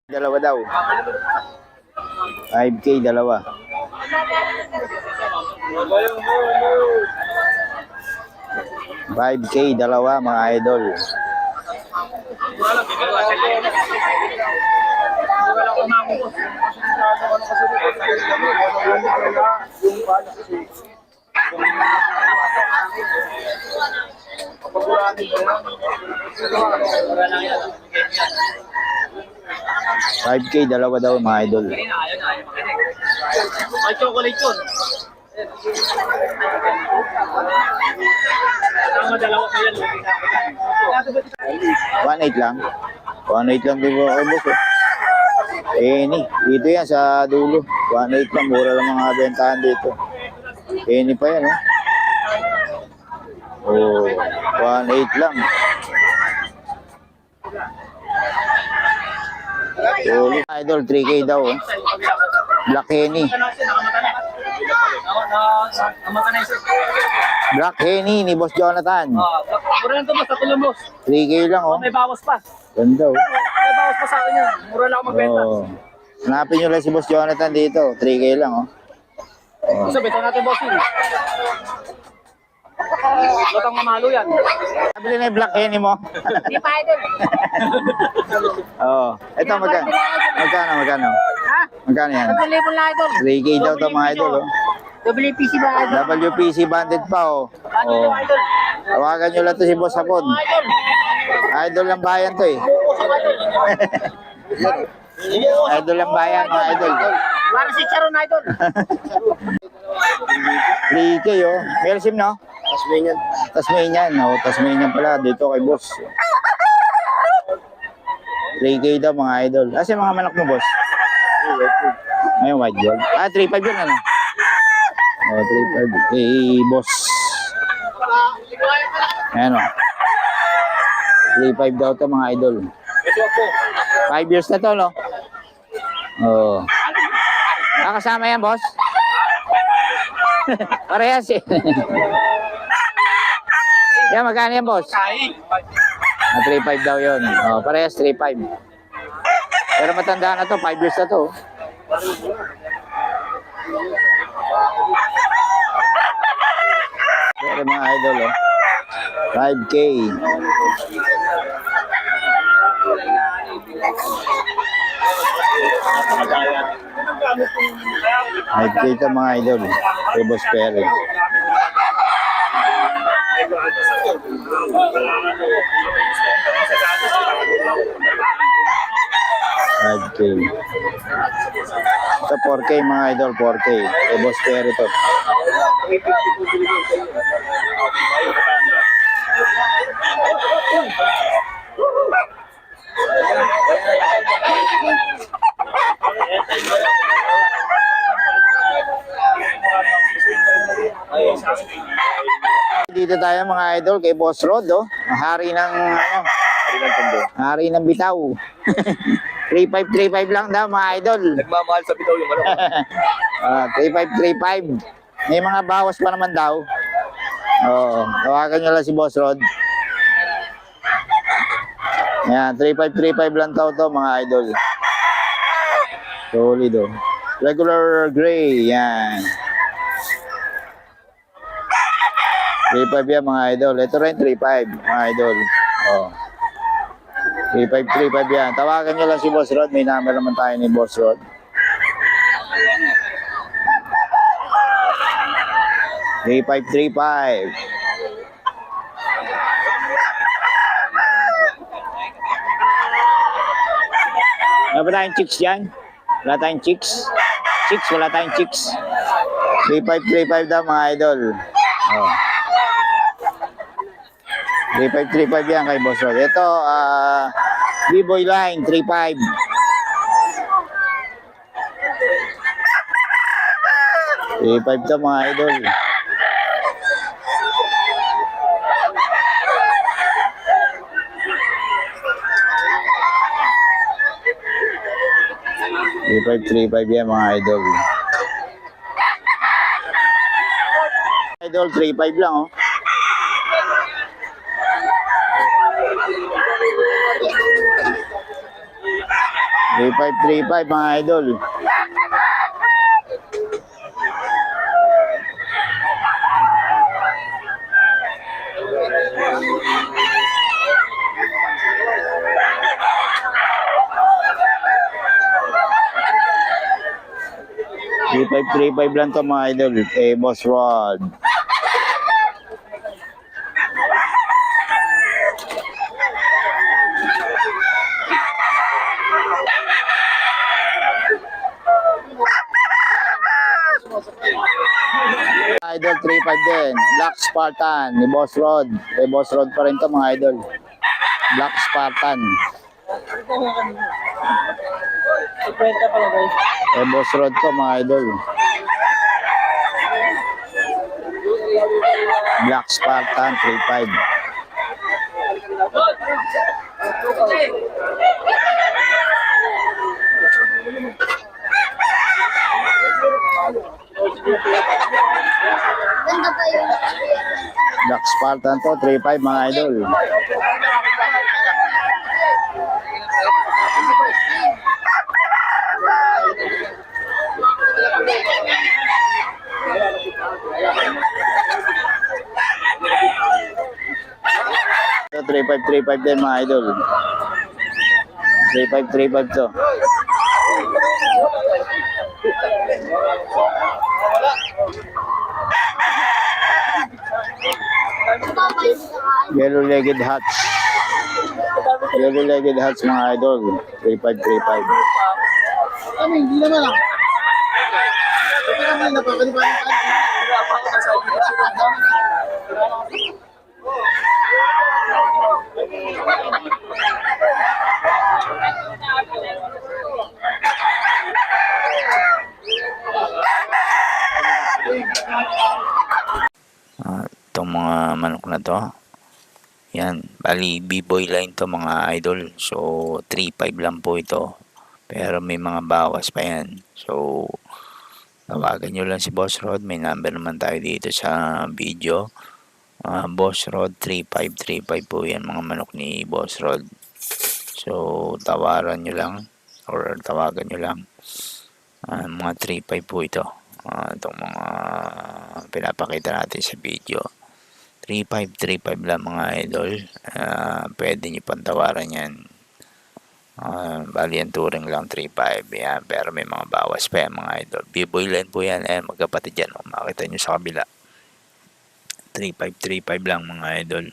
Dalawa daw. 5K dalawa. 5K dalawa mga idol. Five K dalawa daw mga idol. May chocolate yun. Tama, dalawa ko yan. 1.8 lang. 1.8 lang din ako boss. Dito yan sa dulo. 1.8 lang. Mura lang mga bentahan dito. Pa yan oh. 1.8 lang. Idol 3K daw. Black Henny. Black Henny ni Boss Jonathan. Mura lang ito boss, tatulong boss. 3K lang May bawas pa. Ganda May bawas pa sa akin yan. Mura lang ako magbenta. Hanapin nyo lang si Boss Jonathan dito. 3K lang So, beto natin boss yun. Lotang mamalo yan. Nabili na yung Black Henny mo. Di pa idol. Ito magkano? Magkano? Ha? Magkano yan? 1,000 lang idol. 3K daw to mga idol WPC ba idol? WPC banded pa Ano idol? Tawagan nyo lang to si Boss Hapon. Idol. Idol ng bayan to Idol ng bayan mga idol. Para si Charon idol. 3K Melsim no? Tasmanian. Tasmanian. Tasmanian pala dito kay Boss. 3K daw mga idol. Kasi mga manok mo boss? Ayun white gold. 3.5 yun 3.5 kay Boss. Ayan 3.5 daw to mga idol. 5 years na to no? Kasama yan boss? Parehas Yan magkano yan boss? 3.5 daw yun. Parehas 3.5. Pero matanda na to, 5 years na to. Pero mga idol 5K. 5K ito mga idol. Kay Boss Perry. Ito 4K mga idol, 4K. Kay Boss Perry to. Dito tayo mga idol kay Boss Rod hari ng hari ng bitaw. 3.5 lang daw mga idol. Nagmamahal sa bitaw yung 3.5 may mga bawas pa naman daw. Tawagan nyo lang si Boss Rod. Yan 3.5 lang daw to mga idol. Solid regular gray yan. 3.5 yan mga idol. Ito rin 3.5 mga idol. 3.5 yan. Tawagan nyo lang si Boss Rod. May number naman tayo ni Boss Rod. $3.535. Wala ba tayong chicks dyan? Wala tayong chicks? Wala tayong chicks. 3.535 daw mga idol. 3.535 yan kay Boss Rod. Ito, B-Boy line, 3.5. 3.5 to mga idol. $3.535 yan mga idol. Idol, 3.5 lang 3535 mga idol. $3,535 lang to mga idol. Boss Rod. Idol 3.5 din. Black Spartan ni Boss Rod. Boss Rod pa rin to mga idol. Black Spartan. Boss Rod to mga idol. Black Spartan 3.5. Black Spartan to 3.5 mga idol. So 3.5 din mga idol. 3.5 to. Yellow-legged hats. Yellow-legged hats mga idol. 3.5. Hindi naman ah. Hindi naman napakalimutan. Itong mga manok na to, yan, bali B-boy line to mga idol. So 3.5 lang po ito, pero may mga bawas pa yan. So tawagan nyo lang si Boss Rod, may number naman tayo dito sa video. Boss Rod 3535 po yan mga manok ni Boss Rod. So tawaran nyo lang or tawagan nyo lang. Mga 3.5 po ito. Itong mga pinapakita natin sa video. 3.5 lang mga idol. Pwede nyo pantawaran yan. Bali ang touring lang 3.5 yan, pero may mga bawas pa yan mga idol. B-boy line po yan. Magkapatid yan. Makita nyo sa kabila. 3.5 lang mga idol.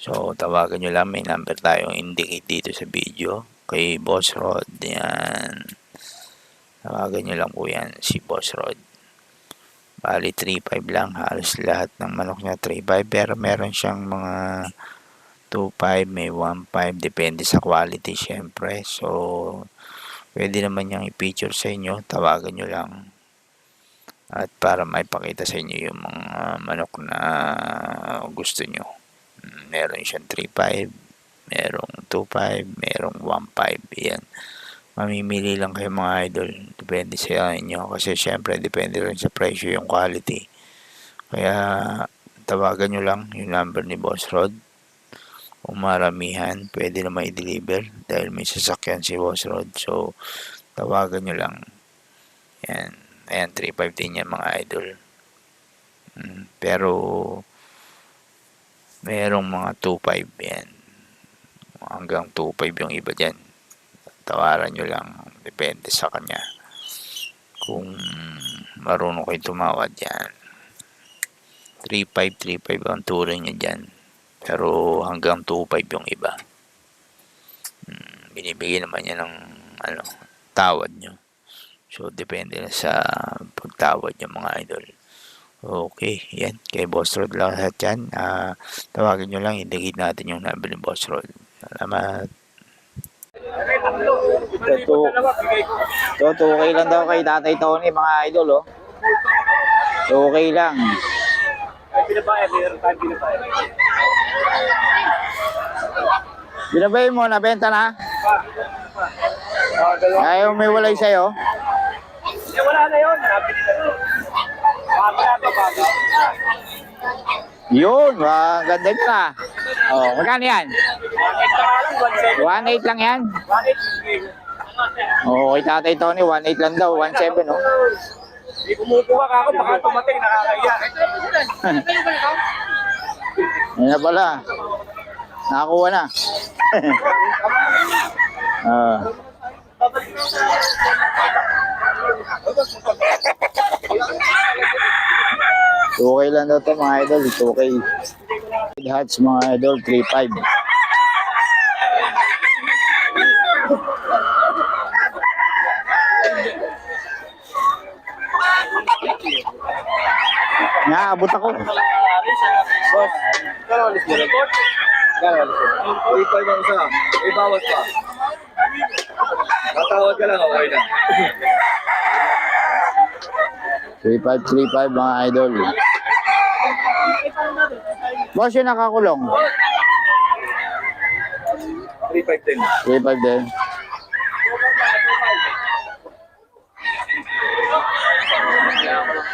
So tawagan nyo lang. May number tayong indicate dito sa video kay Boss Rod. Yan. Tawagan nyo lang po yan si Boss Rod. Bali 3.5 lang, halos lahat ng manok niya 3.5, pero meron siyang mga 2.5, may 1.5, depende sa quality syempre. So pwede naman niyang i-feature sa inyo, tawagan nyo lang. At para maipakita sa inyo yung mga manok na gusto nyo. Meron siyang 3.5, merong 2.5, merong 1.5, yan. Mamimili lang kayo mga idol. Depende sa inyo. Kasi syempre, depende rin sa presyo yung quality. Kaya, tawagan nyo lang yung number ni Boss Rod. Kung maramihan, pwede na i-deliver. Dahil may sasakyan si Boss Rod. So, tawagan nyo lang. Yan. Ayan, 3.5 din yan mga idol. Pero, merong mga 2.5 yan. Hanggang 2.5 yung iba dyan. Tawaran nyo lang, depende sa kanya kung marunong kayo tumawad yan. 3.5 ang touring nyo dyan, pero hanggang 2.5 yung iba. Binibigyan naman yan ng tawad nyo. So depende na sa pagtawad nyo mga idol. Okay, yan, kay Boss Rod lang lahat yan. Tawagin nyo lang, indicate natin yung number ni Boss Rod. Salamat. So, 2K lang daw kay Tatay Tony mga idol, oh. 2K lang. Binabay mo, nabenta na? Ayaw may walay sa'yo? Wala na yun. Yun, ganda nyo na. Oh, magkano yan? 1.8 lang yan? 1.8. Oo, kay Tatay Tony, 1.8 lang daw, 1.7, no? Hindi kumukuha ka ako, baka tumating, nakakaya. Yan na pala. Nakakuha na. Ah. Okay lang daw ito mga idol, it's okay. Hats mga idol, 3.5. Naabot ako. Boss, gano'n alis mo rin? Gano'n alis mo? 3.5 ang isa. May bawas pa. Tatawad ka lang, okay na. 3.5 mga idol. Boss, yung nakakulong. 3.5 din. 3.5 din.